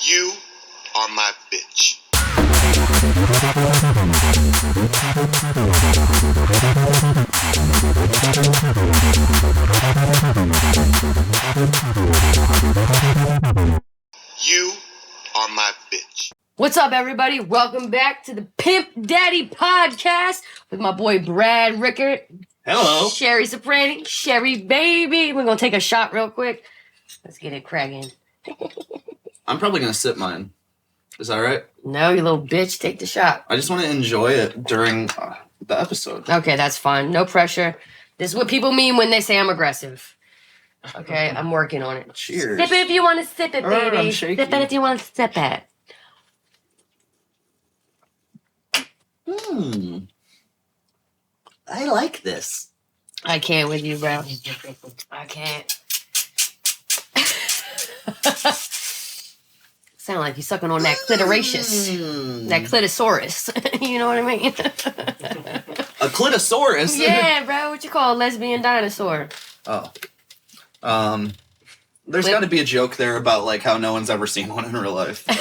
You are my bitch. You are my bitch. What's up, everybody? Welcome back to the Pimp Daddy podcast with my boy Brad Rickert. Hello. Sheri Ciprane. Sheri, baby. We're going to take a shot real quick. Let's get it cracking. I'm probably going to sip mine. Is that right? No, you little bitch. Take the shot. I just want to enjoy it during the episode. Okay, that's fine. No pressure. This is what people mean when they say I'm aggressive. Okay, I'm working on it. Cheers. Sip it if you want to sip it, baby. I'm shaky. Sip it if you want to sip it. I like this. I can't with you, bro. I can't. Sound like you sucking on that clitoraceous. That clitosaurus. You know what I mean? A clitosaurus? Yeah, bro. What you call a lesbian dinosaur? Oh. There's got to be a joke there about like how no one's ever seen one in real life. What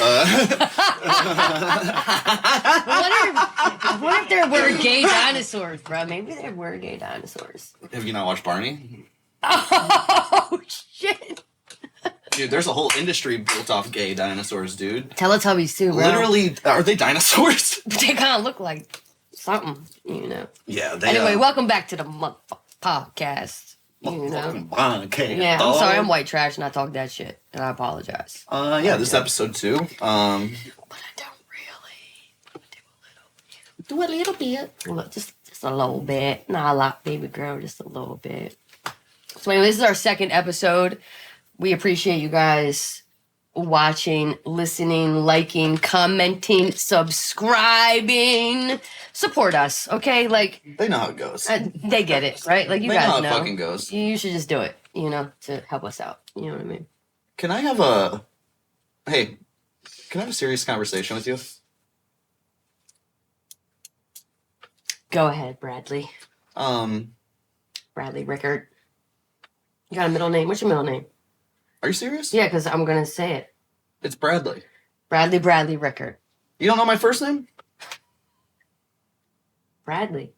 if there were gay dinosaurs, bro? Maybe there were gay dinosaurs. Have you not watched Barney? Oh, shit. Dude, there's a whole industry built off gay dinosaurs, dude. Teletubbies, too, bro. Literally, are they dinosaurs? They kind of look like something, you know. Yeah, they Anyway, welcome back to the podcast. You know? Okay. Yeah, I'm sorry, I'm white trash and I talk that shit, and I apologize. Yeah, this is episode 2. But I don't really. Do a little bit. Look, just a little bit. Not a lot, baby girl, just a little bit. So anyway, this is our second episode. We appreciate you guys watching, listening, liking, commenting, subscribing. Support us, okay? Like, they know how it goes. they get it, right? Like, you they guys know how know. it fucking goes. You should just do it, you know, to help us out. You know what I mean? Can I have a... Hey, can I have a serious conversation with you? Go ahead, Bradley. Bradley Rickert. You got a middle name? What's your middle name? Are you serious? Yeah, because I'm going to say it. It's Bradley. Bradley Rickert. You don't know my first name? Bradley.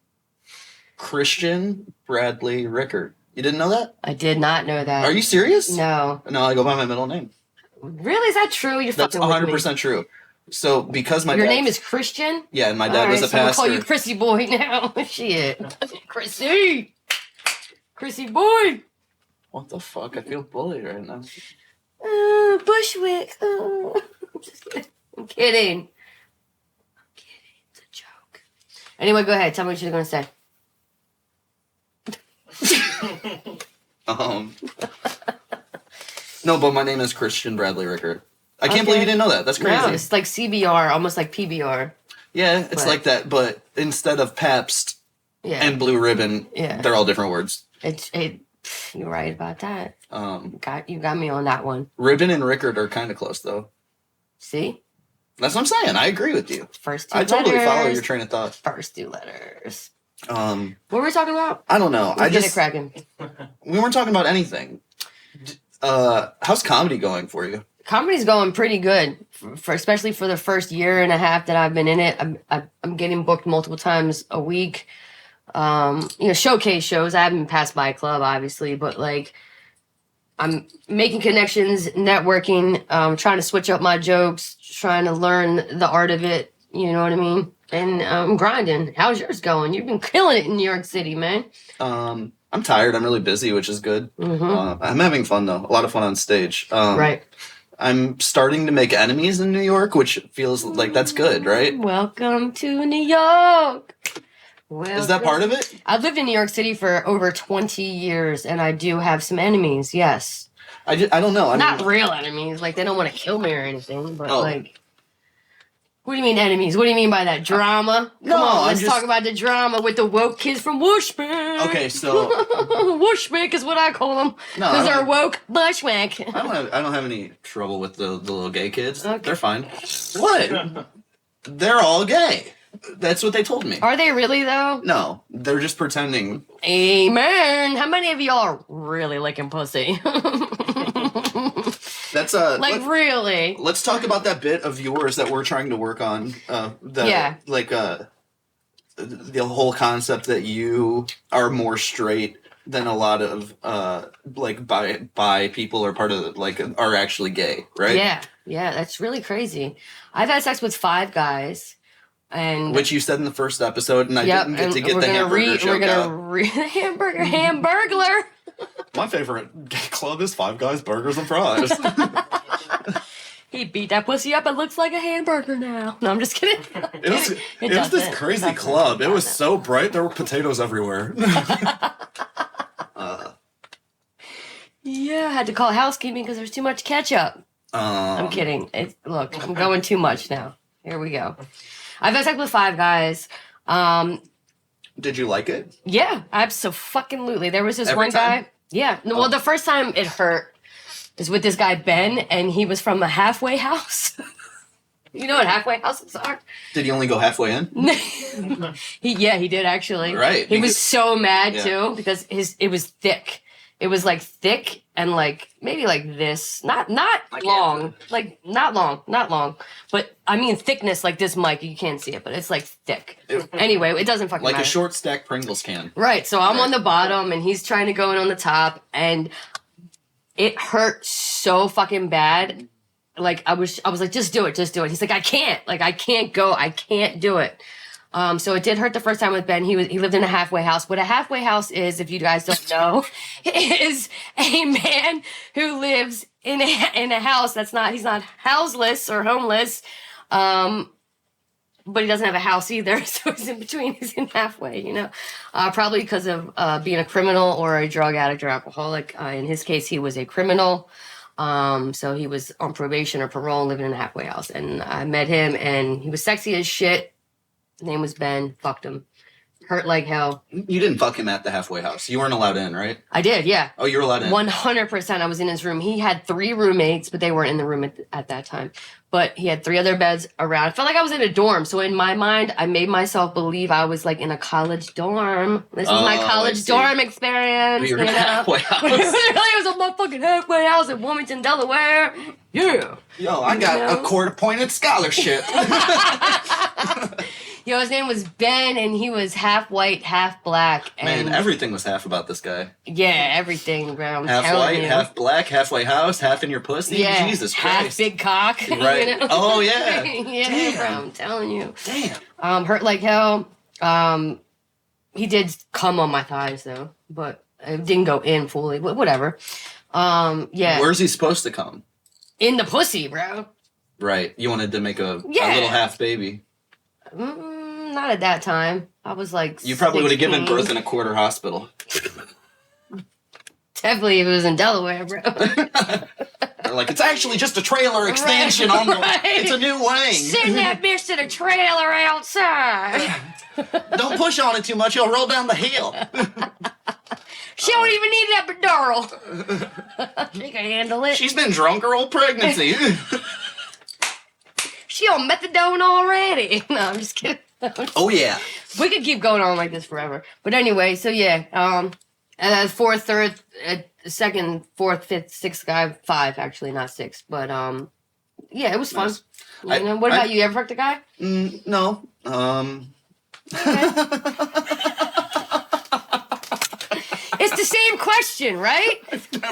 Christian Bradley Rickert. You didn't know that? I did not know that. Are you serious? No. No, I go by my middle name. Really? Is that true? You're That's fucking with 100% true. So, because my Your dad... name is Christian? Yeah, and my dad was a so pastor. We'll call you Chrissy Boy now. Shit. Chrissy Boy. What the fuck? I feel bullied right now. Bushwick. I'm kidding. It's a joke. Anyway, go ahead. Tell me what you're going to say. No, but my name is Christian Bradley Rickert. I can't believe you didn't know that. That's crazy. No, it's like CBR, almost like PBR. Yeah, it's like that, but instead of Pabst and Blue Ribbon, they're all different words. You're right about that. You got me on that one. Ribbon and Rickert are kind of close, though. See? That's what I'm saying. I agree with you. First two letters. I totally follow your train of thought. First 2 letters. What were we talking about? I don't know. Let's get it cracking. We weren't talking about anything. How's comedy going for you? Comedy's going pretty good, especially for the first year and a half that I've been in it. I'm getting booked multiple times a week. Showcase shows. I haven't passed by a club, obviously, but like I'm making connections, networking, trying to switch up my jokes, trying to learn the art of it. You know what I mean? And I'm grinding. How's yours going? You've been killing it in New York City, man. I'm tired. I'm really busy, which is good. Mm-hmm. I'm having fun, though. A lot of fun on stage. Right. I'm starting to make enemies in New York, which feels like that's good, right? Welcome to New York. Is that part of it? I've lived in New York City for over 20 years, and I do have some enemies, yes. I don't know. Not real enemies. Like, they don't want to kill me or anything, but like... What do you mean enemies? What do you mean by that? Drama? Come on, let's talk about the drama with the woke kids from Bushwick. Okay, so... Bushwick is what I call them. Because they're woke Bushwick. I don't have any trouble with the little gay kids. Okay. They're fine. What? They're all gay. That's what they told me. Are they really, though? No, they're just pretending. Amen. How many of y'all are really licking pussy? That's like really. Let's talk about that bit of yours that we're trying to work on. The whole concept that you are more straight than a lot of bi people are part of are actually gay, right? Yeah, that's really crazy. I've had sex with 5 guys, and which you said in the first episode, and I didn't get to get the hamburger joke out. We're gonna hamburglar. My favorite gay club is Five Guys Burgers and Fries. He beat that pussy up. It looks like a hamburger now. No, I'm just kidding. It was this crazy club. It was so bright. There were potatoes everywhere. Yeah, I had to call housekeeping because there's too much ketchup. I'm kidding. Look, I'm going too much now. Here we go. I've had sex with 5 guys. Did you like it? Yeah, absolutely. There was this one guy. Yeah. Well, the first time it hurt is with this guy, Ben, and he was from a halfway house. You know what halfway houses are? Did he only go halfway in? He did actually. Right. He was so mad too because it was thick. It was like thick and like maybe like this. Not long. Like not long. But I mean thickness like this mic. You can't see it, but it's like thick. Anyway, it doesn't fucking matter. Like a short stack Pringles can. Right. So I'm on the bottom and he's trying to go in on the top and it hurt so fucking bad. Like I was like, just do it. He's like, I can't go. I can't do it. So it did hurt the first time with Ben. He lived in a halfway house. What a halfway house is, if you guys don't know, is a man who lives in a house he's not houseless or homeless, but he doesn't have a house either. So he's in between. He's in halfway, you know, probably because of being a criminal or a drug addict or alcoholic. In his case, he was a criminal. So he was on probation or parole, living in a halfway house. And I met him, and he was sexy as shit. His name was Ben. Fucked him. Hurt like hell. You didn't fuck him at the halfway house. You weren't allowed in, right? I did, yeah. Oh, you were allowed in? 100%. I was in his room. He had 3 roommates, but they weren't in the room at that time. But he had 3 other beds around. I felt like I was in a dorm. So in my mind, I made myself believe I was like in a college dorm. This was my college dorm experience. You're in a halfway house. It was a motherfucking halfway house in Wilmington, Delaware. Yeah. Yo, I got a court-appointed scholarship. Yo, his name was Ben, and he was half white, half black. And man, everything was half about this guy. Yeah, everything, bro. Half white, half black, halfway house, half in your pussy. Yeah, Jesus Christ. half big cock. Right. You know? Oh, yeah. Yeah, damn. bro, I'm telling you. Damn. Hurt like hell. He did come on my thighs, though, but it didn't go in fully. But whatever. Yeah. Where's he supposed to come? In the pussy, bro. Right. You wanted to make a little half baby. Not at that time. I was like you probably 16. would have given birth in a quarter hospital. Definitely if it was in Delaware, bro. They're like, it's actually just a trailer extension on the... It's a new wing. Send that bitch to the trailer outside. Don't push on it too much. You'll roll down the hill. She don't even need that epidural. She can handle it. She's been drunk her whole pregnancy. She on methadone already. No, I'm just kidding. Oh, yeah. We could keep going on like this forever. But anyway, so yeah. Fourth, third, second, fourth, fifth, sixth guy, 5 actually, not 6. But yeah, it was fun. Nice. You know, what about you? Ever fucked a guy? No. Okay. It's the same question, right?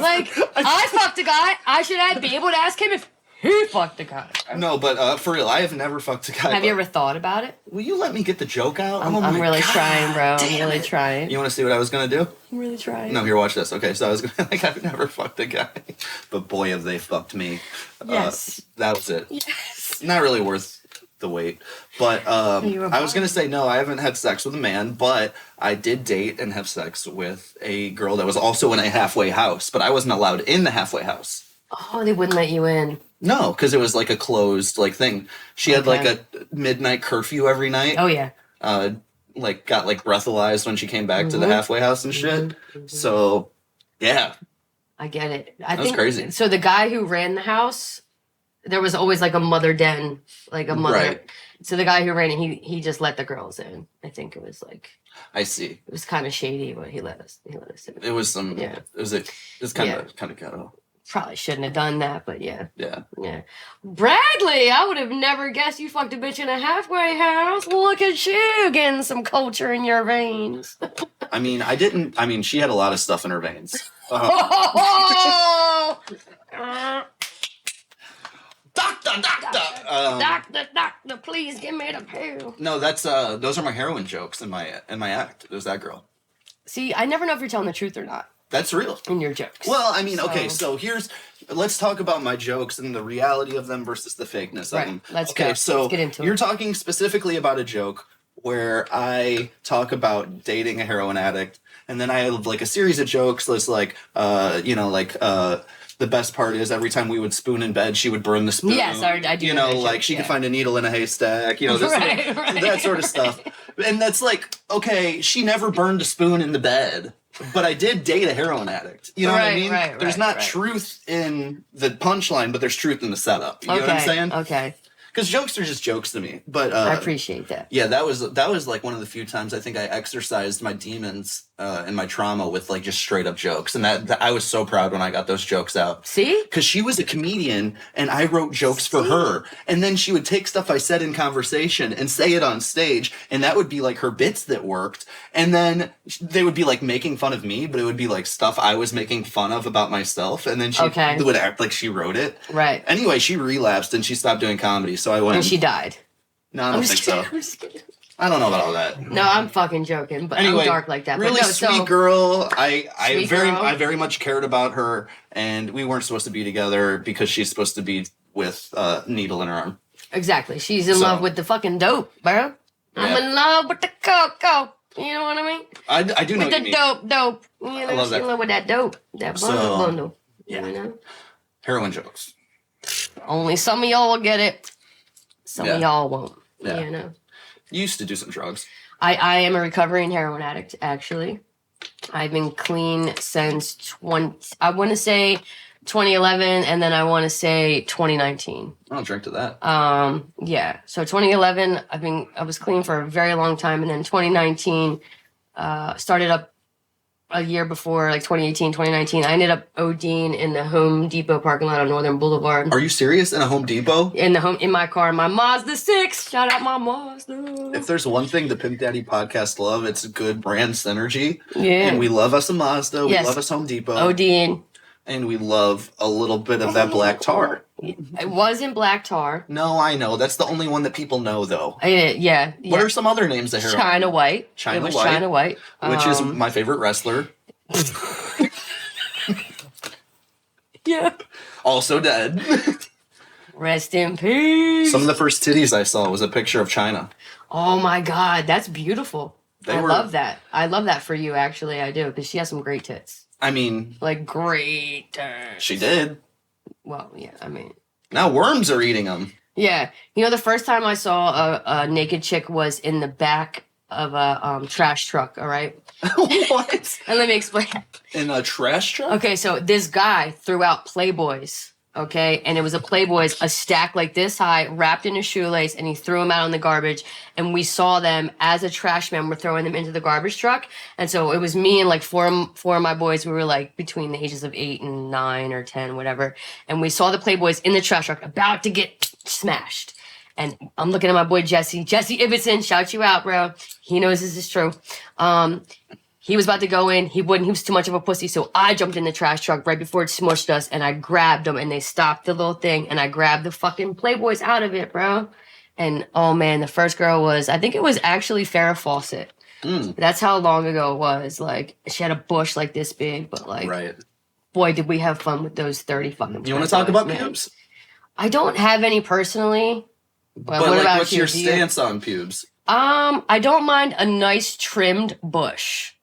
Like, I fucked a guy. I should be able to ask him if he fucked a guy. No, but for real, I have never fucked a guy. Have you ever thought about it? Will you let me get the joke out? I'm really trying, bro. I'm really trying. You want to see what I was going to do? I'm really trying. No, here, watch this. Okay, so I was going to, like, I've never fucked a guy. But boy, have they fucked me. Yes. That was it. Yes. Not really worth the wait. But I was going to say, no, I haven't had sex with a man, but I did date and have sex with a girl that was also in a halfway house, but I wasn't allowed in the halfway house. Oh, they wouldn't let you in. No, because it was like a closed like thing. She had like a midnight curfew every night. Oh, yeah. Like got like breathalyzed when she came back to the halfway house and shit. So, yeah. I get it. That was crazy. So the guy who ran the house, there was always like a mother den, like a mother. Right. So the guy who ran it, he just let the girls in. I think it was like. I see. It was kind of shady, but he let us in. It was some. Yeah. It was kind of ghetto. Probably shouldn't have done that, but yeah. Yeah. Yeah. Bradley, I would have never guessed you fucked a bitch in a halfway house. Look at you getting some culture in your veins. I mean, she had a lot of stuff in her veins. Doctor, please give me the pill. No, that's those are my heroin jokes in my act. There's that girl. See, I never know if you're telling the truth or not. That's real. In your jokes. Well, I mean, okay, so let's talk about my jokes and the reality of them versus the fakeness of them. Let's so get into it. You're talking specifically about a joke where I talk about dating a heroin addict, and then I have like a series of jokes that's like, the best part is every time we would spoon in bed, she would burn the spoon. Yes, I do. You know, like she could find a needle in a haystack. You know, that sort of stuff. And that's like, okay, she never burned a spoon in the bed, but I did date a heroin addict. You know what I mean? There's not truth in the punchline, but there's truth in the setup. You know what I'm saying? Okay. Because jokes are just jokes to me. But I appreciate that. Yeah, that was like one of the few times I think I exercised my demons and my trauma with like just straight up jokes, and that I was so proud when I got those jokes out. See, because she was a comedian and I wrote jokes for her, and then she would take stuff I said in conversation and say it on stage, and that would be like her bits that worked, and then they would be like making fun of me, but it would be like stuff I was making fun of about myself, and then she would act like she wrote it. Right. Anyway, she relapsed and she stopped doing comedy, so I went. And she died. No, I don't think so. I'm just kidding. I don't know about all that. No, I'm fucking joking, but anyway, I'm dark like that. Really but no, sweet girl. I very much cared about her, and we weren't supposed to be together because she's supposed to be with a needle in her arm. Exactly. She's in love with the fucking dope, bro. Yeah. I'm in love with the cocoa. You know what I mean? I do know what you mean. With the dope. You know, I love that. in love with that dope. That bundle. Yeah. You know? Heroin jokes. Only some of y'all will get it. Some of y'all won't. Yeah. You know? You used to do some drugs. I am a recovering heroin addict, actually. I've been clean since I want to say 2011, and then I want to say 2019. I'll drink to that. Yeah. So 2011, I was clean for a very long time, and then 2019 started up a year before, like 2018, 2019. I ended up ODing in the Home Depot parking lot on Northern Boulevard. Are you serious? In a Home Depot? In my car, my Mazda 6. Shout out my Mazda. If there's one thing the Pimp Daddy podcast love, it's good brand synergy. Yeah. And we love us a Mazda. We love us Home Depot. ODing. And we love a little bit of that black tar. It wasn't black tar. No, I know. That's the only one that people know, though. Yeah. What are some other names of heroin? China White. China White. Which is my favorite wrestler. Yeah. Also dead. Rest in peace. Some of the first titties I saw was a picture of China. Oh my God, that's beautiful. Love that. I love that for you, actually. I do, because she has some great tits. I mean... Like, great tits. She did. Well, yeah, I mean... Now worms are eating them. Yeah. You know, the first time I saw a naked chick was in the back of a trash truck, all right? What? And let me explain. In a trash truck? Okay, so this guy threw out Playboys, okay? And it was a stack like this high, wrapped in a shoelace, and he threw them out in the garbage. And we saw them as a trash man. We're throwing them into the garbage truck. And so it was me and like four of my boys. We were like between the ages of 8 and 9 or 10, whatever. And we saw the Playboys in the trash truck about to get smashed. And I'm looking at my boy Jesse Ibbotson, shout you out, bro. He knows this is true. He was about to go in. He wouldn't. He was too much of a pussy. So I jumped in the trash truck right before it smushed us, and I grabbed them, and they stopped the little thing, and I grabbed the fucking Playboys out of it, bro. And oh man, the first girl I think it was actually Farrah Fawcett. That's how long ago it was. Like, she had a bush like this big, but like, boy, did we have fun with those 30 fucking. You want to talk about pubes? I don't have any personally. But what like, about what's your stance on pubes? I don't mind a nice trimmed bush.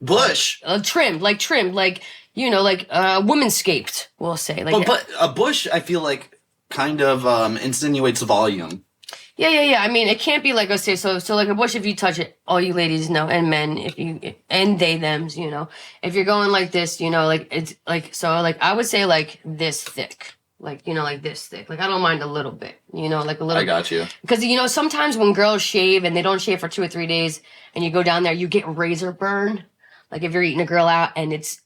Trimmed, like, you know, like womanscaped, we'll say. Like, but a bush, I feel like, kind of insinuates volume. Yeah. I mean, it can't be like, let's say, so like a bush, if you touch it, all you ladies know, and men, and they, thems, you know, if you're going like this, you know, like, it's like, so like, I would say like this thick. Like, you know, like this thick. Like, I don't mind a little bit, you know, like a little. I got you. Because, you know, sometimes when girls shave and they don't shave for 2 or 3 days and you go down there, you get razor burn. Like, if you're eating a girl out and it's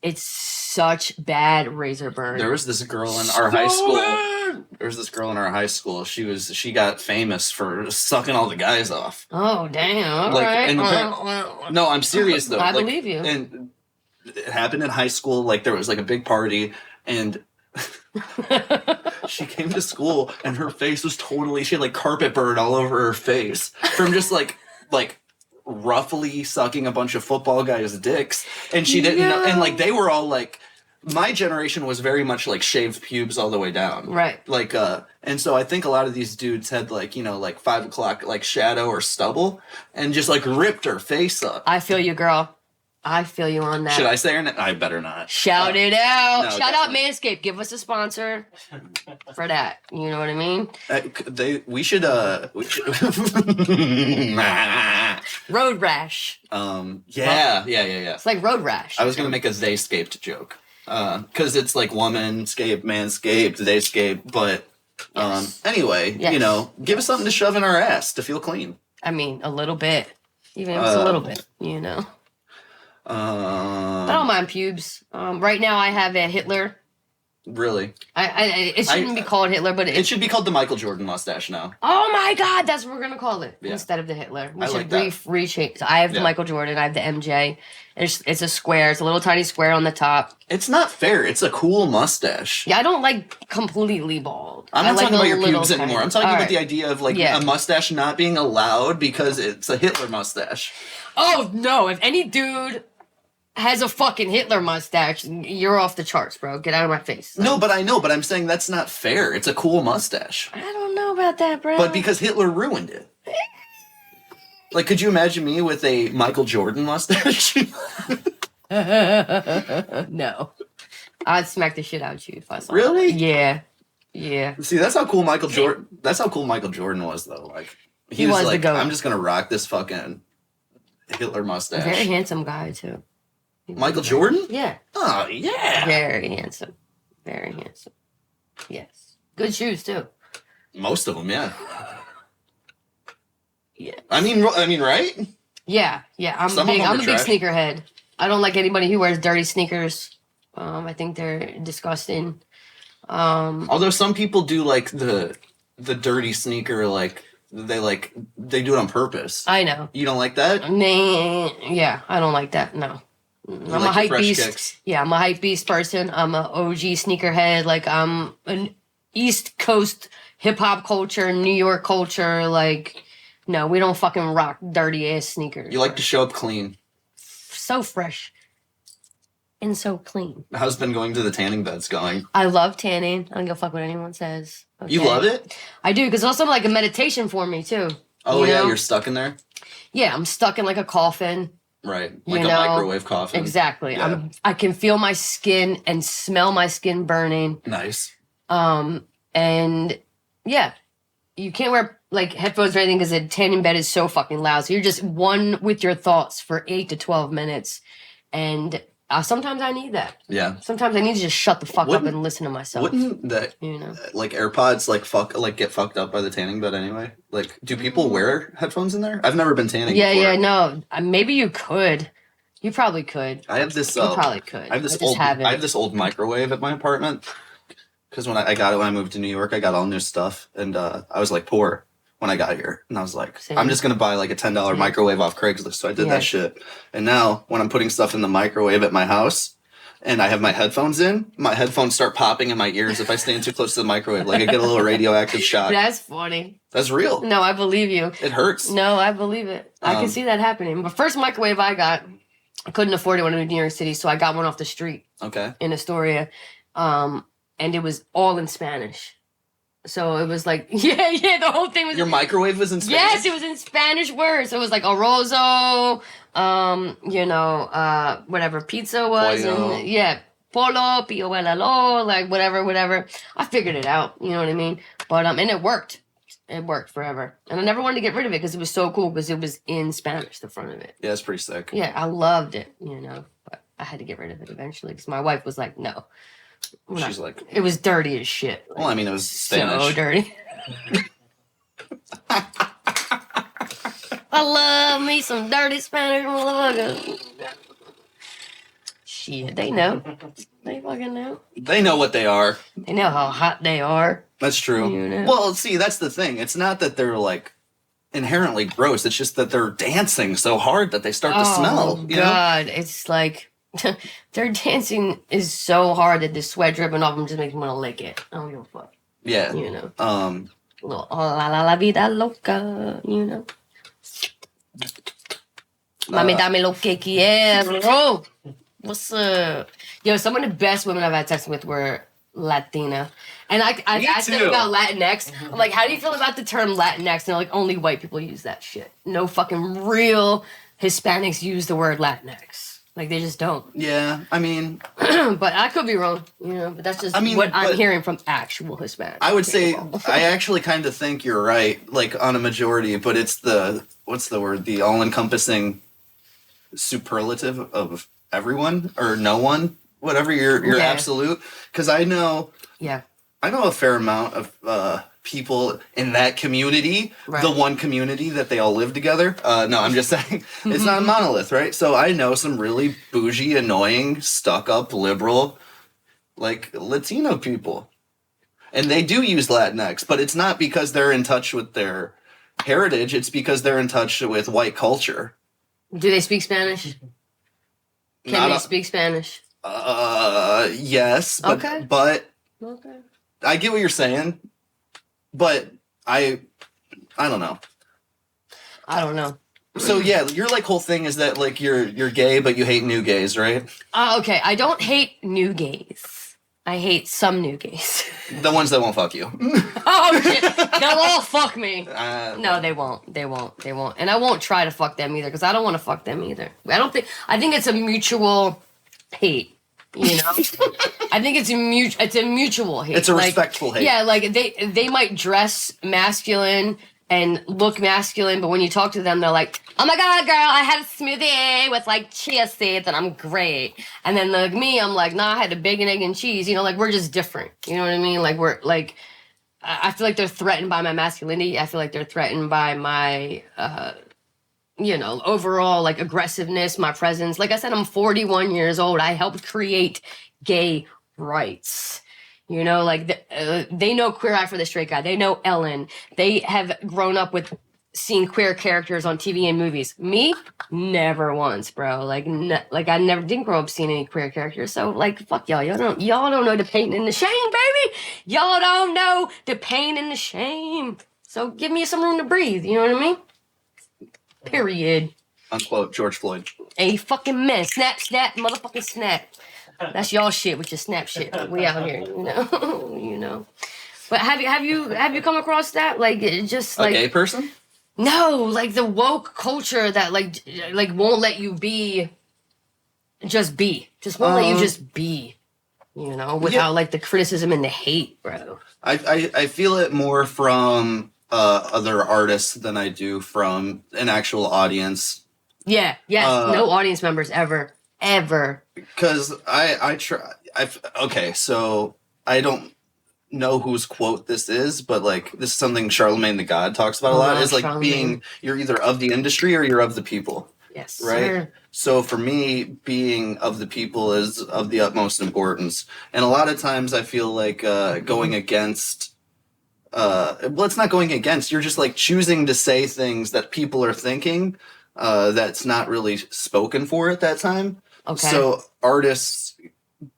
such bad razor burn. There was this girl in our high school. There was this girl in our high school. She got famous for sucking all the guys off. Oh damn! All right. No, I'm serious though. I believe you. And it happened in high school. Like there was like a big party, and she came to school, and her face was totally. She had like carpet burn all over her face from just like roughly sucking a bunch of football guys' dicks, and she didn't know. And like they were all like. My generation was very much like shaved pubes all the way down. Right. Like, and so I think a lot of these dudes had like, you know, like 5 o'clock, like shadow or stubble and just like ripped her face up. I feel you, girl. I feel you on that. Should I say her name? I better not. Shout it out. No, Shout out Manscaped. Give us a sponsor for that. You know what I mean? We should Road rash. Yeah. It's like road rash. I was going to make a they-scaped joke. Because it's like woman-scaped, man-scaped, they-scaped, but anyway, you know, give us something to shove in our ass to feel clean. I mean, a little bit. Even if it's a little bit, you know. I don't mind pubes. Right now I have a Hitler. Really? It shouldn't be called Hitler, but it should be called the Michael Jordan mustache now. Oh my God, that's what we're gonna call it instead of the Hitler. We should rechange. I have the Michael Jordan. I have the MJ. It's a square. It's a little tiny square on the top. It's not fair. It's a cool mustache. Yeah, I don't like completely bald. I'm not like talking about your pubes anymore. I'm talking about the idea of like a mustache not being allowed because it's a Hitler mustache. Oh no! If any dude has a fucking Hitler mustache, you're off the charts, bro. Get out of my face. Like, no, but I know, but I'm saying that's not fair. It's a cool mustache. I don't know about that, bro. But because Hitler ruined it. Like, could you imagine me with a Michael Jordan mustache? No. I'd smack the shit out of you if I saw Really? That. Yeah. See, that's how cool Michael Jordan was, though. Like, he was like, the GOAT. I'm just gonna rock this fucking Hitler mustache. Very handsome guy, too. Michael Jordan? Yeah. Oh, yeah. Very handsome. Very handsome. Yes. Good shoes, too. Most of them, yeah. Yeah. I mean, right? Yeah. I'm a big sneakerhead. I don't like anybody who wears dirty sneakers. I think they're disgusting. Although some people do like the dirty sneaker, like they do it on purpose. I know. You don't like that? Nah, yeah, I don't like that. No. I'm a hype beast. Kicks. Yeah, I'm a hype beast person. I'm a OG sneakerhead. Like I'm an East Coast hip hop culture, New York culture. Like, no, we don't fucking rock dirty ass sneakers. You like to show up clean. So fresh. And so clean. How's been going to the tanning beds going? I love tanning. I don't give a fuck what anyone says. Okay? You love it? I do, because it's also like a meditation for me too. Oh yeah, you're stuck in there? Yeah, I'm stuck in like a coffin. Right, like a microwave coffin. Exactly. Yeah. I can feel my skin and smell my skin burning. Nice. And yeah, you can't wear like headphones or anything because the tanning bed is so fucking loud. So you're just one with your thoughts for 8 to 12 minutes. And sometimes I need that. Yeah. Sometimes I need to just shut the fuck up and listen to myself. Wouldn't that, like AirPods, get fucked up by the tanning bed anyway? Like, do people wear headphones in there? I've never been tanning before. Yeah, no. Maybe you could. You probably could. I have this. You probably could. I have this old microwave at my apartment because when I got it when I moved to New York, I got all new stuff, and I was like poor when I got here, and I was like, I'm just gonna buy like a $10 microwave off Craigslist. So I did that shit, and now when I'm putting stuff in the microwave at my house, and I have my headphones in, my headphones start popping in my ears if I stand too close to the microwave. Like I get a little radioactive shock. That's funny. That's real. No, I believe you. It hurts. No, I believe it. I can see that happening. But first microwave I got, I couldn't afford it when I moved to New York City, so I got one off the street. Okay. In Astoria. And it was all in Spanish. So it was like, the whole thing was... Your microwave was in Spanish? Yes, it was in Spanish words. So it was like arrozo, whatever pizza was. Pollo. And polo, piolalo, like whatever. I figured it out, you know what I mean? But, and it worked. It worked forever. And I never wanted to get rid of it because it was so cool because it was in Spanish, the front of it. Yeah, it's pretty sick. Yeah, I loved it, but I had to get rid of it eventually because my wife was like, no. She's like... It was dirty as shit. Like, well, I mean, it was Spanish. So dirty. I love me some dirty Spanish motherfuckers. Shit, they know. They fucking know. They know what they are. They know how hot they are. That's true. You know? Well, see, that's the thing. It's not that they're like inherently gross. It's just that they're dancing so hard that they start to smell. You God, know? it's like their dancing is so hard that the sweat dripping off them just makes me want to lick it. I don't give a fuck. Yeah. You know. Little, la vida loca. You know. Mami, dame lo que quiero. What's up? Yo, some of the best women I've had sex with were Latina. And I asked them about Latinx. I'm like, how do you feel about the term Latinx? And they're like, only white people use that shit. No fucking real Hispanics use the word Latinx. Like, they just don't. Yeah, I mean... but I could be wrong, you know, but that's just what I'm hearing from actual Hispanics. I would say, I actually kind of think you're right, like, on a majority, but it's the, what's the word, the all-encompassing superlative of everyone, or no one, whatever, you're absolute. Because I know a fair amount of people in that community, the one community that they all live together. No, I'm just saying, it's not a monolith, right? So I know some really bougie, annoying, stuck-up, liberal, like, Latino people. And they do use Latinx, but it's not because they're in touch with their heritage, it's because they're in touch with white culture. Do they speak Spanish? Can they speak Spanish? Yes, but I get what you're saying, but I don't know. I don't know. So yeah, your like whole thing is that like you're gay, but you hate new gays, right? Okay, I don't hate new gays. I hate some new gays. The ones that won't fuck you. Oh shit! They'll all fuck me. No, they won't. They won't. They won't. And I won't try to fuck them either because I don't want to fuck them either. I think it's a mutual hate. You know, I think it's a mutual hate. It's a respectful hate. Yeah, like they might dress masculine and look masculine, but when you talk to them, they're like, "Oh my god, girl, I had a smoothie with like chia seeds and I'm great." And then like me, I'm like, "Nah, I had a bacon, egg, and cheese." You know, like we're just different. You know what I mean? Like we're like, I feel like they're threatened by my masculinity. I feel like they're threatened by my overall like aggressiveness, my presence. Like I said, I'm 41 years old. I helped create gay rights. You know, like they know Queer Eye for the Straight Guy. They know Ellen. They have grown up with seeing queer characters on TV and movies. Me, never once, bro. Like I never didn't grow up seeing any queer characters. So like, fuck y'all. Y'all don't know the pain and the shame, baby. Y'all don't know the pain and the shame. So give me some room to breathe. You know what I mean? Period. Unquote George Floyd. A fucking mess. Snap, snap, motherfucking snap. That's y'all shit with your snap shit. We out here, you know. But have you come across that? Like just like a gay person? No, like the woke culture that like won't let you be. Just won't let you just be. You know, without like the criticism and the hate, bro. I feel it more from other artists than I do from an actual audience. Yeah, no audience members ever. Because so I don't know whose quote this is, but like this is something Charlemagne the God talks about a lot. Is like being, you're either of the industry or you're of the people. Yes, right. Sir. So for me, being of the people is of the utmost importance, and a lot of times I feel like going against. Well, it's not going against. You're just like choosing to say things that people are thinking that's not really spoken for at that time. Okay. So artists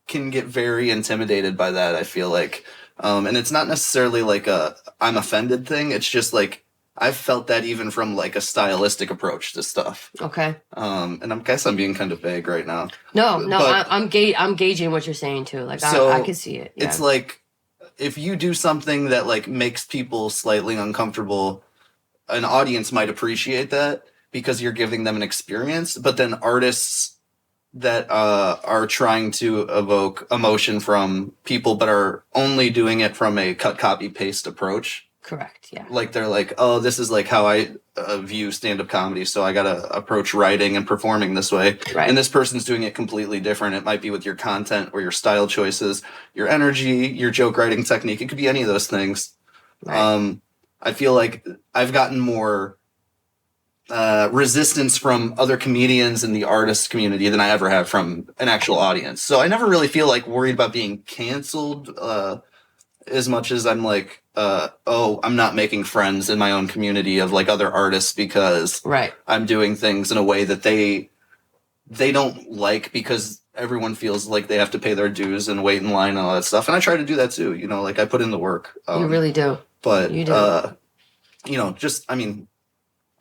can get very intimidated by that, I feel like. And it's not necessarily like a I'm offended thing. It's just like I've felt that even from like a stylistic approach to stuff. Okay. And I guess I'm being kind of vague right now. No, I'm gauging what you're saying too. Like I can see it. Yeah. It's like if you do something that like makes people slightly uncomfortable, an audience might appreciate that because you're giving them an experience. But then artists that are trying to evoke emotion from people but are only doing it from a cut, copy, paste approach. Correct, yeah. Like they're like, oh, this is like how I view stand-up comedy, so I gotta approach writing and performing this way. Right. And this person's doing it completely different. It might be with your content or your style choices, your energy, your joke writing technique. It could be any of those things. Right. I feel like I've gotten more resistance from other comedians in the artist community than I ever have from an actual audience. So I never really feel like worried about being canceled as much as I'm like, I'm not making friends in my own community of like other artists because I'm doing things in a way that they don't like because everyone feels like they have to pay their dues and wait in line and all that stuff. And I try to do that too. You know, like I put in the work. You really do. But, you do. You know,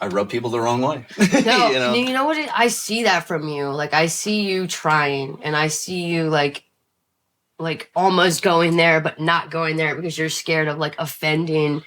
I rub people the wrong way. No, you know what? I see that from you. Like, I see you trying, and I see you like almost going there, but not going there because you're scared of like offending,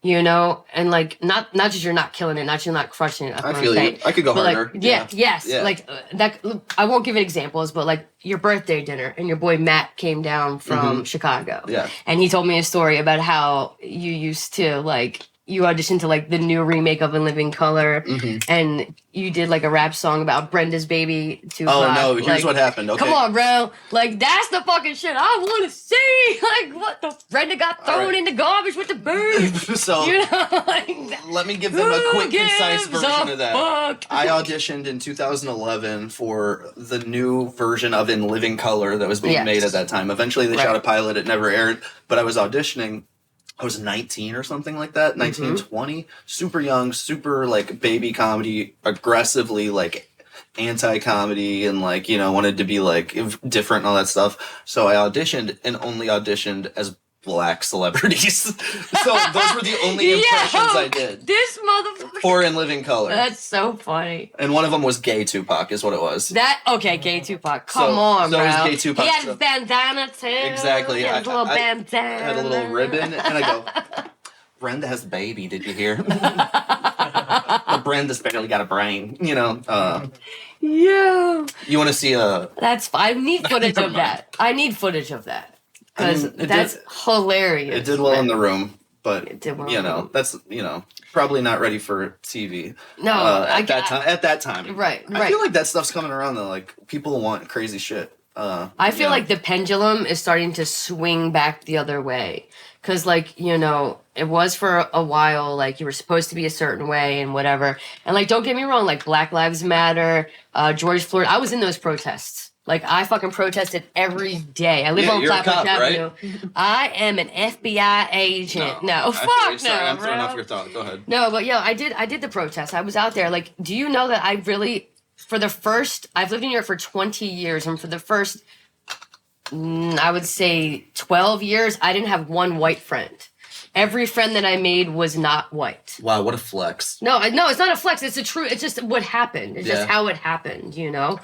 you know, and like not just you're not killing it, not you're not crushing it. I feel you. I could go harder. Like, yes, like that. I won't give examples, but like your birthday dinner and your boy Matt came down from Chicago. Yeah, and he told me a story about how you used to like. You auditioned to like the new remake of In Living Color, and you did like a rap song about Brenda's baby. Oh no! Here's what happened. Okay. Come on, bro. Like that's the fucking shit I want to see. Like what the Brenda got thrown in the garbage with the bird. So you know, like, let me give them a quick, concise version of that. Fuck? I auditioned in 2011 for the new version of In Living Color that was being made at that time. Eventually, they shot a pilot. It never aired, but I was auditioning. I was 19 or something like that, 19, 20, super young, super like baby comedy, aggressively like anti-comedy and like, you know, wanted to be like different and all that stuff. So I auditioned and only auditioned as black celebrities. So those were the only impressions I did. This motherfucker. For In Living Color. That's so funny. And one of them was gay Tupac is what it was. Gay Tupac. Come on, bro. It was gay Tupac. He had his bandana too. Exactly. He had a little bandana. I had a little ribbon and I go, Brenda has a baby, did you hear? But Brenda's barely got a brain, you know. Yeah. You want to see a... That's... I need footage of that. I need footage of that. Because that's hilarious. It did well in the room, but it did well, you know, that's, you know, probably not ready for TV. No, at that time. Right. I feel like that stuff's coming around though. Like people want crazy shit. I feel like the pendulum is starting to swing back the other way. Because, like, you know, it was for a while, like, you were supposed to be a certain way and whatever. And, like, don't get me wrong, like, Black Lives Matter, George Floyd, I was in those protests. Like, I fucking protested every day. I live on Flatbush Avenue. Right? I am an FBI agent. No, fuck no, I'm bro. throwing off your thought. Go ahead. No, but, I did the protest. I was out there. Like, do you know that I really, I've lived in New York for 20 years, and for the first, I would say 12 years, I didn't have one white friend. Every friend that I made was not white. Wow, what a flex. No, it's not a flex. It's just what happened. It's just how it happened, you know?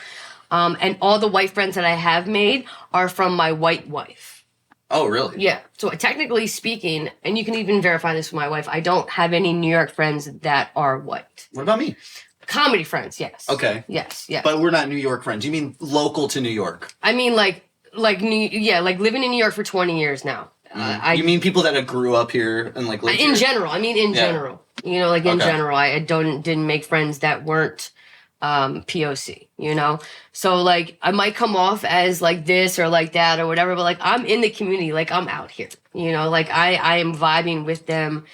And all the white friends that I have made are from my white wife. Oh, really? Yeah. So technically speaking, and you can even verify this with my wife, I don't have any New York friends that are white. What about me? Comedy friends, yes. Okay. Yes. But we're not New York friends. You mean local to New York? I mean like living in New York for 20 years now. You mean people that grew up here and like lived in here? general. I mean in general. You know, like in general. I didn't make friends that weren't POC, you know? So like I might come off as like this or like that or whatever, but like I'm in the community, like I'm out here, you know, like I am vibing with them.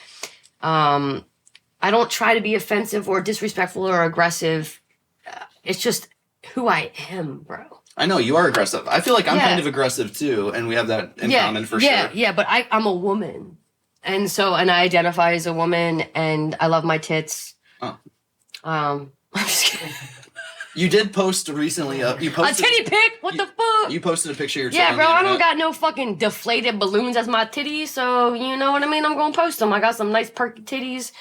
I don't try to be offensive or disrespectful or aggressive. It's just who I am, bro. I know you are aggressive. I feel like I'm kind of aggressive too, and we have that in common for sure. Yeah, but I'm a woman. And I identify as a woman and I love my tits. Oh. I'm just kidding. You did post recently. You posted a titty pic. What the fuck? You posted a picture of your. Yeah, bro. I don't got no fucking deflated balloons as my titties, so you know what I mean. I'm gonna post them. I got some nice perky titties.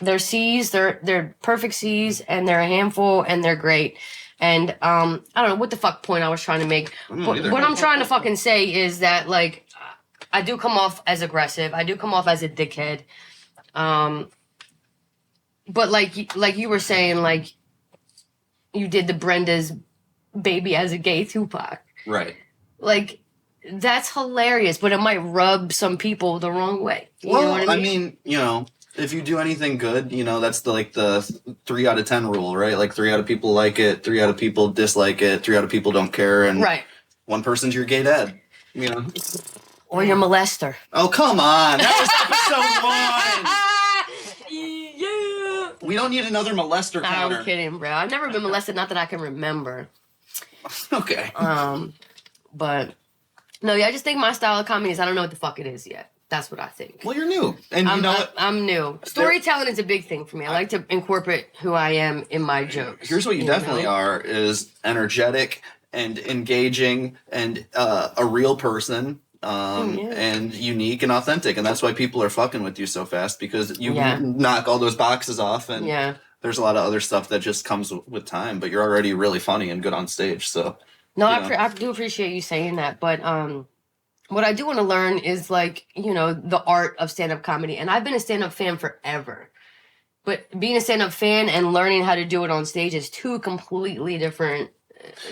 They're C's. They're perfect C's, and they're a handful, and they're great. And I don't know what the fuck point I was trying to make. What I'm trying to fucking say is that like I do come off as aggressive. I do come off as a dickhead. But like you were saying, like you did the Brenda's baby as a gay Tupac. Right. Like that's hilarious, but it might rub some people the wrong way. You know what I mean, you know, if you do anything good, you know, that's the 3 out of 10 rule, right? Like 3 out of people like it, 3 out of people dislike it, 3 out of people don't care, and one person's your gay dad, you know. Or your molester. Oh, come on. That was episode 1. We don't need another molester counter. I'm kidding, bro. I've never been molested, not that I can remember. Okay. But no, yeah, I just think my style of comedy is I don't know what the fuck it is yet. That's what I think. Well, you're new, and you know what? I'm new. Storytelling is a big thing for me. I like to incorporate who I am in my jokes. Here's what you definitely are: is energetic and engaging and a real person. And unique and authentic, and that's why people are fucking with you so fast, because you knock all those boxes off, and there's a lot of other stuff that just comes with time, but you're already really funny and good on stage. So no, I do appreciate you saying that, but what I do want to learn is, like, you know, the art of stand-up comedy, and I've been a stand-up fan forever, but being a stand-up fan and learning how to do it on stage is two completely different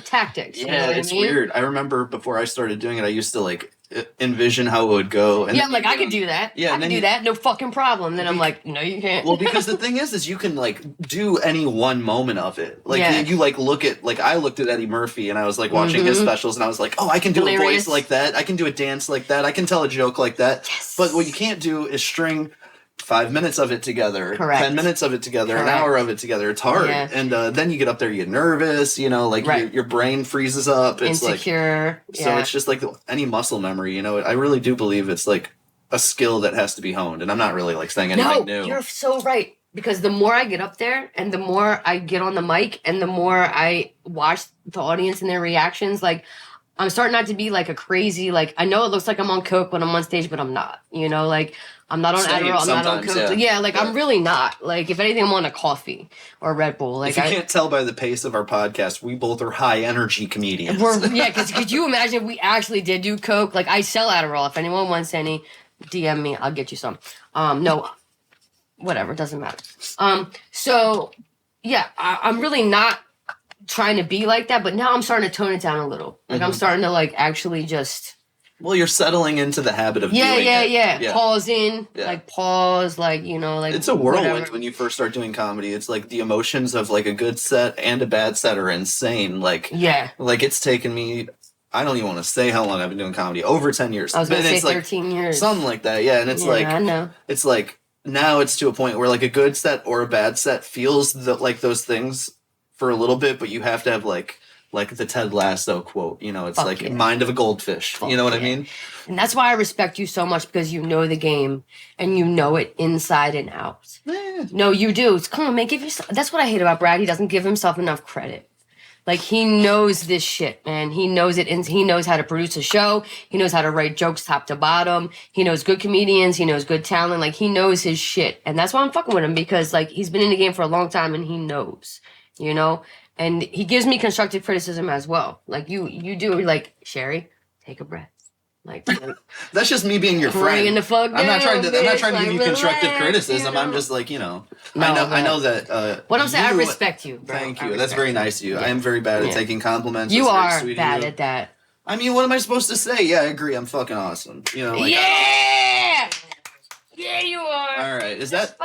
tactics. Yeah, you know what it's I mean? weird. I remember before I started doing it, I used to like envision how it would go. And yeah, I'm like, I could do that. Yeah, I could do that. No fucking problem. Then I'm like, no, you can't. Well, because the thing is you can like do any one moment of it. Like you like look at, like I looked at Eddie Murphy and I was like watching his specials and I was like, oh, I can do a voice like that. I can do a dance like that. I can tell a joke like that. Yes. But what you can't do is string 5 minutes of it together, 10 minutes of it together, an hour of it together. It's hard. Yeah. And then you get up there, you get nervous, you know, like your brain freezes up. It's insecure. Like, so it's just like any muscle memory, you know, I really do believe it's like a skill that has to be honed. And I'm not really like saying anything new. You're so right. Because the more I get up there and the more I get on the mic and the more I watch the audience and their reactions, like, I'm starting not to be like a crazy, like, I know it looks like I'm on coke when I'm on stage, but I'm not, you know, like, I'm not on Adderall, I'm not on coke. Yeah, I'm really not. Like, if anything, I'm on a coffee or a Red Bull. Like, if you can't tell by the pace of our podcast, we both are high energy comedians. Because could you imagine if we actually did do coke? Like, I sell Adderall. If anyone wants any, DM me, I'll get you some. No, whatever, it doesn't matter. So, yeah, I'm really not trying to be like that, but now I'm starting to tone it down a little. Like, I'm starting to, like, actually just... Well, you're settling into the habit of doing it. Yeah. Pausing, like, pause, like, you know, like... It's a whirlwind when you first start doing comedy. It's like the emotions of, like, a good set and a bad set are insane. Like, like, it's taken me... I don't even want to say how long I've been doing comedy. Over 10 years. I was going to say 13 years. Something like that, yeah. And it's like... I know. It's like, now it's to a point where, like, a good set or a bad set feels like those things for a little bit, but you have to have, like the Ted Lasso quote, you know, it's mind of a goldfish. You know what I mean? And that's why I respect you so much, because you know the game and you know it inside and out. No, you do. Come on, man, give yourself... That's what I hate about Brad. He doesn't give himself enough credit. Like, he knows this shit, man. He knows it. And he knows how to produce a show. He knows how to write jokes top to bottom. He knows good comedians. He knows good talent. Like, he knows his shit. And that's why I'm fucking with him, because, like, he's been in the game for a long time and he knows, you know? And he gives me constructive criticism as well. Like, you do, like, Sheri, take a breath. Like, that's just me being your friend. I'm not trying to give you constructive criticism. You know? I'm just like, you know, I know that. What I'm saying, I respect you, bro. Thank you. That's very nice of you. Yeah. I am very bad at taking compliments. You are bad at that. I mean, what am I supposed to say? Yeah, I agree. I'm fucking awesome. You know, like, yeah, you are. All right, Is that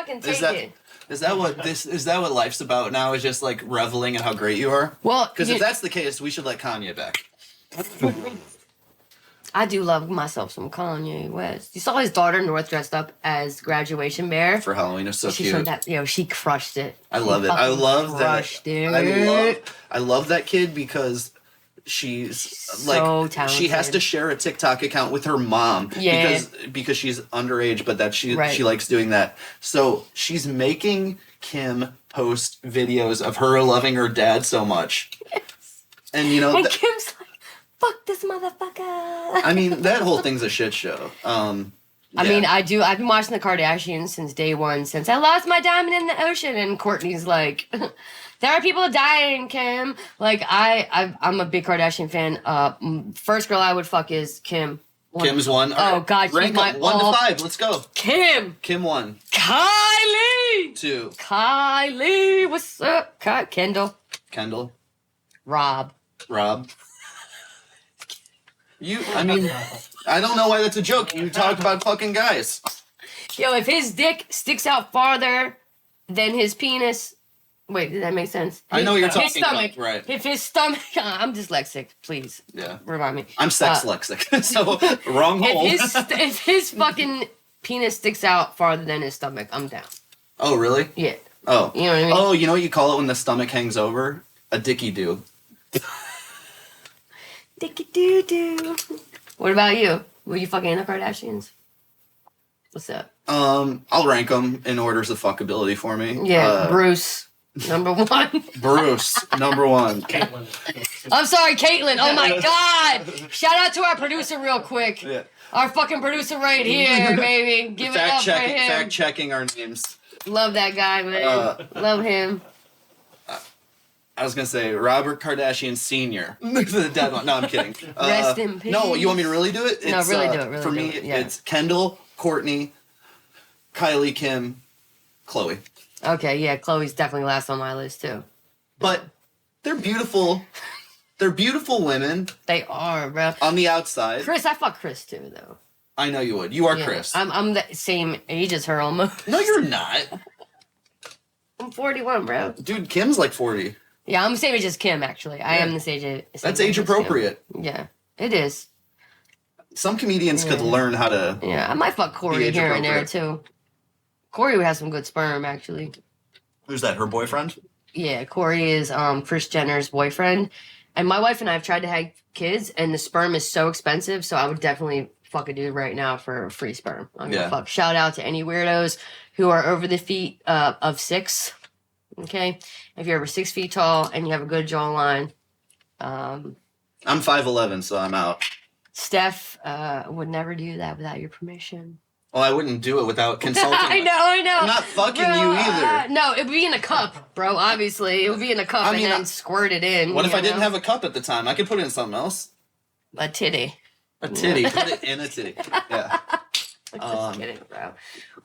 what life's about now? Is just like reveling in how great you are? Well, because if that's the case, we should let Kanye back. I do love myself some Kanye West. You saw his daughter North dressed up as graduation bear for Halloween. It's so cute. Showed that, she crushed it. I love it. I love that. I love that kid because she's like so talented. She has to share a TikTok account with her mom because she's underage, but that she likes doing that. So she's making Kim post videos of her loving her dad so much, and you know, and Kim's like, fuck this motherfucker. I mean, that whole thing's a shit show. I mean, I've been watching the Kardashians since day one, since I lost my diamond in the ocean, and Kourtney's like, there are people dying, Kim. Like, I'm a big Kardashian fan. First girl I would fuck is Kim. Kim's one. Oh, God. Rank my 1 to 5. Let's go. Kim 1. Kylie 2. Kylie. What's up? Kendall. Rob. I mean, I don't know why that's a joke. You talk about fucking guys. Yo, if his dick sticks out farther than his penis... Wait, did that make sense? I know what you're talking about. Right. If his stomach... I'm dyslexic. Please. Yeah. Remind me. I'm sex-lexic. So, wrong hole. If his fucking penis sticks out farther than his stomach, I'm down. Oh, really? Yeah. Oh. You know what I mean? Oh, you know what you call it when the stomach hangs over? A dicky-doo. Dicky-doo-doo. What about you? Were you fucking the Kardashians? What's up? I'll rank them in orders of fuckability for me. Yeah, Bruce, number 1. Bruce, number 1. Caitlyn. I'm sorry, Caitlyn. Oh my God. Shout out to our producer real quick. Yeah. Our fucking producer right here, baby. Give it up for him. Fact checking our names. Love that guy, man. Love him. I was gonna say Robert Kardashian Sr. The dead one. No, I'm kidding. Rest in peace. No, you want me to really do it? No, really do it. Really for do me, it. Yeah. it's Kendall, Courtney, Kylie, Kim, Chloe. Okay, yeah, Chloe's definitely last on my list too. But they're beautiful. They're beautiful women They are, bro. on the outside. Chris, I fuck Chris too, though. I know you would. You are Yeah. Chris. I'm the same age as her almost. No, you're not. I'm 41, bro. Dude, Kim's like 40. Yeah, I'm the same age as Kim, actually. I am the same age. That's age appropriate. Yeah, it is. Some comedians could learn how to. Yeah, I might fuck Corey age here and there, appropriate. too. Corey would have some good sperm, actually. Who's that? Her boyfriend? Yeah, Corey is Kris Jenner's boyfriend. And my wife and I have tried to have kids, and the sperm is so expensive, so I would definitely fuck a dude right now for free sperm. I'm gonna fuck. Shout out to any weirdos who are over the feet of 6. Okay? If you're over 6 feet tall and you have a good jawline. I'm 5'11", so I'm out. Steph would never do that without your permission. Well, I wouldn't do it without consulting. I know. I'm not fucking Bro, you either. No, it would be in a cup, bro, obviously. It would be in a cup and then squirt it in. What if I didn't have a cup at the time? I could put it in something else. A titty. A titty. Put it in a titty. Yeah. Just kidding, bro.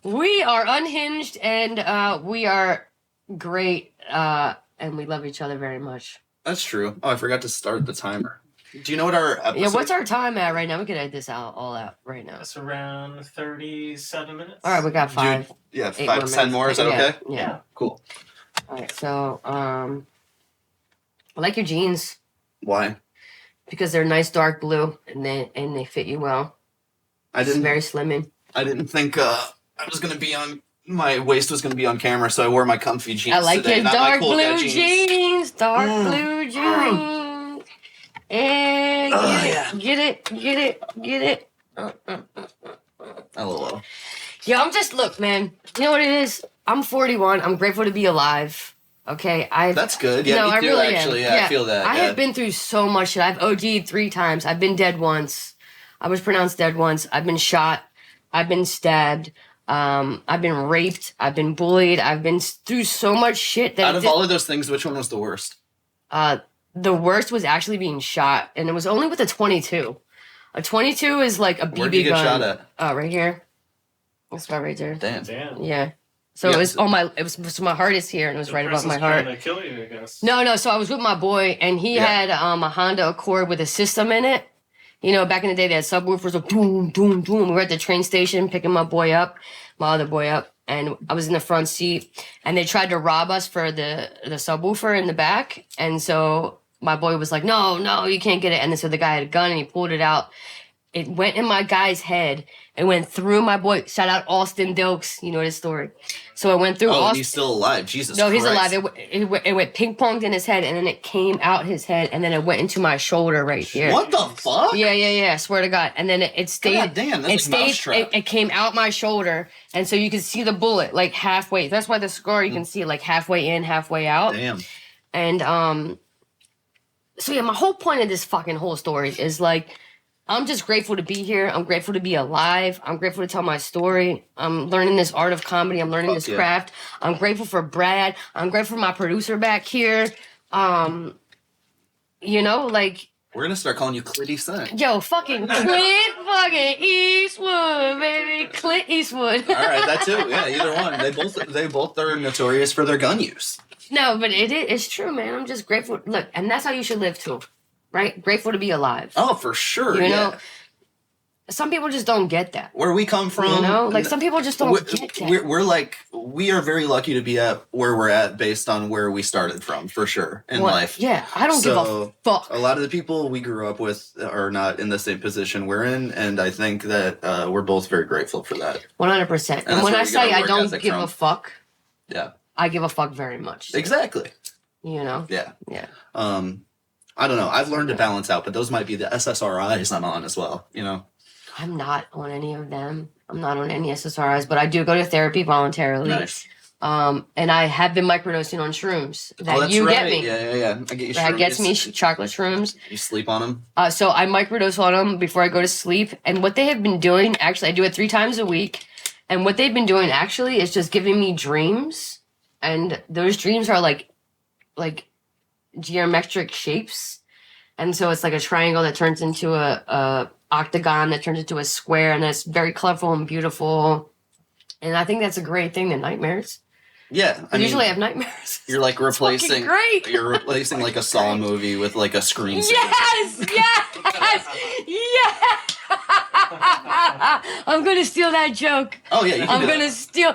We are unhinged and we are great and we love each other very much. That's true. Oh, I forgot to start the timer. Do you know what our episode... Yeah, what's our time at right now? We could edit this all out right now. That's around 37 minutes. All right, we got 5. Dude, yeah, 8 5 to 10 more. Is that okay? Yeah. Cool. All right, so I like your jeans Why? because they're nice dark blue and they fit you well. I It's didn't. very slimming. I didn't think I was gonna be on. My waist was gonna be on camera, so I wore my comfy jeans. I like today, your not my dark cool guy blue jeans. Dark blue jeans. And get it. LOL. Yeah, look, man. You know what it is? I'm 41. I'm grateful to be alive. Okay, That's good. Yeah, me I too, really actually. am. Yeah, I feel that. I have been through so much shit. I've OD'd 3 times. I've been dead once. I was pronounced dead once. I've been shot. I've been stabbed. I've been raped. I've been bullied. I've been through so much shit that Out of all of those things, which one was the worst? The worst was actually being shot, and it was only with a 22. A 22 is like a BB gun. Where'd you get shot at? Right here. That's right there. Damn. Yeah. So Yeah, it was on my. It was so my heart is here, and it was right above my heart. Trying to kill you, I guess. No. So I was with my boy, and he had a Honda Accord with a system in it. You know, back in the day, they had subwoofers, like boom, boom, boom. We were at the train station picking my other boy up, and I was in the front seat, and they tried to rob us for the subwoofer in the back, and so my boy was like, no, you can't get it, and then so the guy had a gun, and he pulled it out. It went in my guy's head. It went through my boy. Shout out Austin Dilks. You know this story. So it went through Austin. He's still alive. Jesus No, he's Christ. alive. It went ping-ponged in his head, and then it came out his head, and then it went into my shoulder right here. What the fuck? Yeah. Swear to God. And then it stayed. God damn, that's like Mousetrap. It came out my shoulder, and so you could see the bullet like halfway. That's why the scar you can see like halfway in, halfway out. Damn. And so yeah, my whole point of this fucking whole story is like, I'm just grateful to be here. I'm grateful to be alive. I'm grateful to tell my story. I'm learning this art of comedy. I'm learning this craft. I'm grateful for Brad. I'm grateful for my producer back here. You know, like, We're gonna start calling you Clitty Son. yo, fucking Clint fucking Eastwood, baby. Clint Eastwood. All right, that too. Yeah, either one. They both are notorious for their gun use. No, but it's true, man. I'm just grateful. Look, and that's how you should live too, right? Grateful to be alive. Oh, for sure. You know, some people just don't get that. Where we come from, You know, like some people just don't get that. we are very lucky to be at where we're at based on where we started from, for sure, in life. Yeah, I don't give a fuck. A lot of the people we grew up with are not in the same position we're in, and I think that we're both very grateful for that. 100%. And that's when where I we get say our I work don't ethic give from. a fuck, Yeah. I give a fuck very much. Exactly. You know? Yeah. Yeah. I don't know. I've learned to balance out, but those might be the SSRIs I'm on as well, you know? I'm not on any of them. I'm not on any SSRIs, but I do go to therapy voluntarily. Nice. And I have been microdosing on shrooms that that's you right. get me. Yeah. I get you That gets me chocolate shrooms. You sleep on them? So I microdose on them before I go to sleep. And what they have been doing, actually, I do it 3 times a week. And what they've been doing actually is just giving me dreams. And those dreams are like geometric shapes. And so it's like a triangle that turns into a octagon that turns into a square. And it's very colorful and beautiful. And I think that's a great thing than nightmares. Yeah. I usually have nightmares. You're like replacing great. You're replacing like a Saw movie with like a screensaver. Yes. I'm gonna steal that joke. Oh yeah, you can I'm do gonna that. steal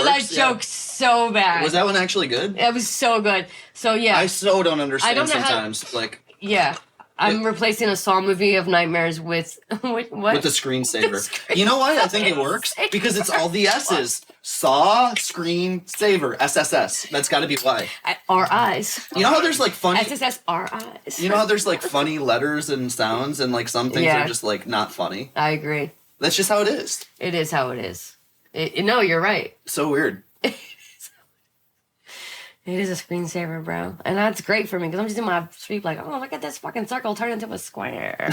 that joke so bad. Was that one actually good? It was so good. So yeah. I so don't understand I don't know sometimes. Like yeah. I'm replacing a Saw movie of nightmares with what? With the screensaver. You know why I think it works? Because it's all the S's. Saw, screensaver, SSS. That's got to be why. Our eyes. You know how there's like funny... SSS, our eyes. You know how there's like funny letters and sounds and like some things are just like not funny? I agree. That's just how it is. It is how it is. No, you're right. So weird. It is a screensaver, bro. And that's great for me because I'm just in my sleep like, oh, look at this fucking circle turn into a square.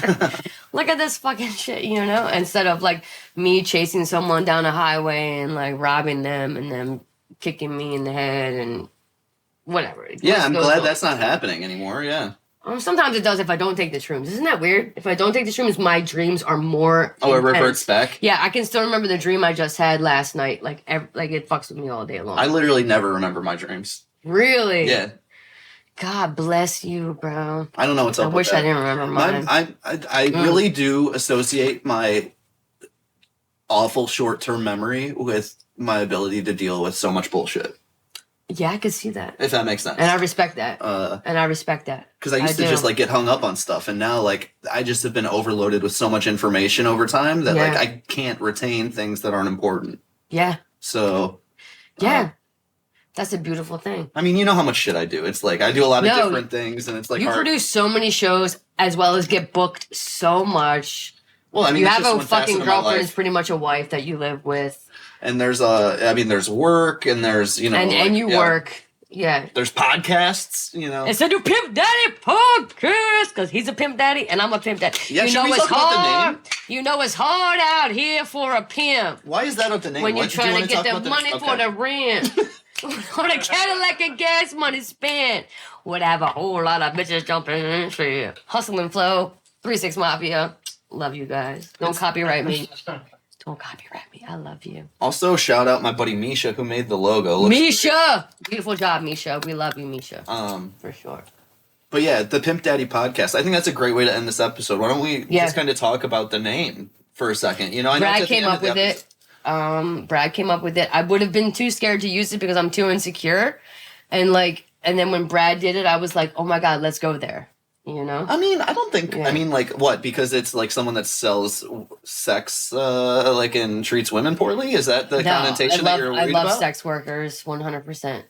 Look at this fucking shit, you know? Instead of like me chasing someone down a highway and like robbing them and them kicking me in the head and whatever. Yeah, I'm glad that's not happening anymore, yeah. Sometimes it does if I don't take the shrooms. Isn't that weird? If I don't take the shrooms, my dreams are more Oh, it intense. reverts back? Yeah, I can still remember the dream I just had last night. Like it fucks with me all day long. I literally never remember my dreams. Really? Yeah. God bless you, bro. I don't know what's up I with wish that. I didn't remember mine. I really do associate my awful short-term memory with my ability to deal with so much bullshit. Yeah, I could see that. If that makes sense. And I respect that. Because I used to just like get hung up on stuff, and now like I just have been overloaded with so much information over time that like I can't retain things that aren't important. Yeah. So. Yeah. That's a beautiful thing. I mean, you know how much shit I do. It's like I do a lot of different things, and it's like you produce so many shows as well as get booked so much. Well, I mean, you have a fucking girlfriend is pretty much a wife that you live with. And there's there's work, and there's and you work. Yeah. There's podcasts, It's a new Pimp Daddy podcast because he's a Pimp Daddy and I'm a Pimp Daddy. Yeah, should we talk about the name? You know it's hard out here for a pimp. Why is that up the name? When you're trying to get the money for the rent. On a Cadillac and gas money spent. Would have a whole lot of bitches jumping in shit. Hustle and Flow, 3-6 Mafia. Love you guys. Don't copyright me. Don't copyright me. I love you. Also, shout out my buddy Misha who made the logo. Misha! Beautiful job, Misha. We love you, Misha. For sure. But yeah, the Pimp Daddy podcast. I think that's a great way to end this episode. Why don't we just kind of talk about the name for a second? I know Brad came up with it. Brad came up with it. I would have been too scared to use it because I'm too insecure. And then when Brad did it, I was like, oh my God, let's go there. I mean, I don't think, what? Because it's like someone that sells sex, and treats women poorly? Is that the connotation that you're worried about? I love sex workers, 100%.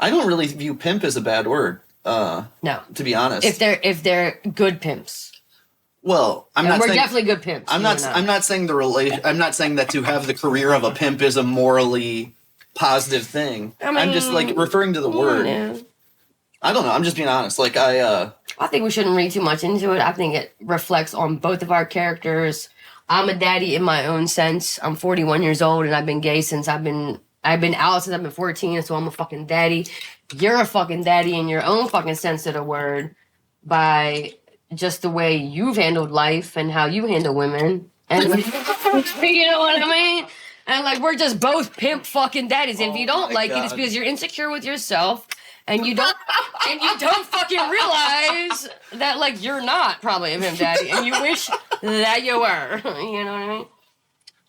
I don't really view pimp as a bad word. No. To be honest. If they're good pimps. Well, we're definitely good pimps. I'm not saying I'm not saying that to have the career of a pimp is a morally positive thing. I'm just referring to the word. Yeah. I don't know. I'm just being honest. I think we shouldn't read too much into it. I think it reflects on both of our characters. I'm a daddy in my own sense. I'm 41 years old and I've been gay since I've been out since I've been 14, so I'm a fucking daddy. You're a fucking daddy in your own fucking sense of the word by just the way you've handled life and how you handle women. And you know what I mean? And we're just both pimp fucking daddies. And if you don't like it, it's because you're insecure with yourself. And you don't fucking realize that you're not probably a pimp daddy, and you wish that you were. You know what I mean?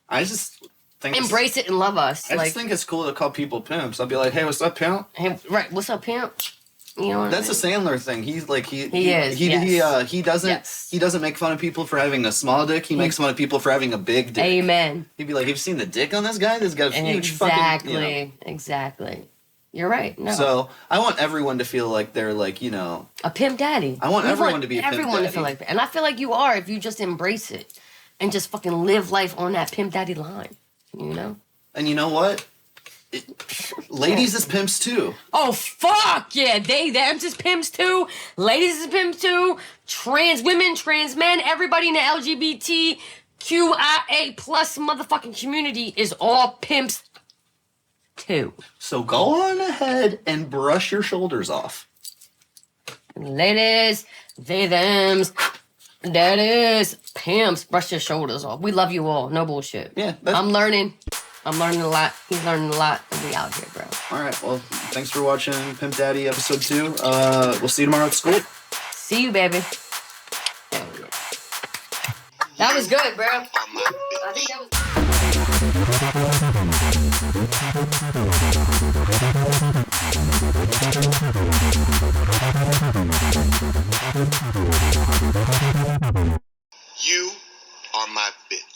I just think embrace it and love us. I just think it's cool to call people pimps. I'll be like, hey, what's up, pimp? Hey, right, what's up, pimp? You know what That's I a mean? Sandler thing. He's like He is, yes. he doesn't Yes. he doesn't make fun of people for having a small dick. He makes fun of people for having a big dick. Amen. He'd be like, "Have you seen the dick on this guy? This got a huge fucking." You know. Exactly. You're right. No. So I want everyone to feel like they're like, you know, A pimp daddy. I want everyone to be a pimp everyone to daddy. feel like that. And I feel like you are if you just embrace it and just fucking live life on that pimp daddy line. You know? and you know what? Ladies is pimps too. Oh fuck yeah, them is pimps too. Ladies is pimps too. Trans women, trans men, everybody in the LGBTQIA plus motherfucking community is all pimps too. So go on ahead and brush your shoulders off. Ladies, they thems, daddies, pimps, brush your shoulders off. We love you all. No bullshit. Yeah, I'm learning. I'm learning a lot. He's learning a lot. And we out here, bro. All right. Well, thanks for watching Pimp Daddy episode 2. We'll see you tomorrow at school. See you, baby. That was good, bro. Are my I bitch. think that was... You are my bitch.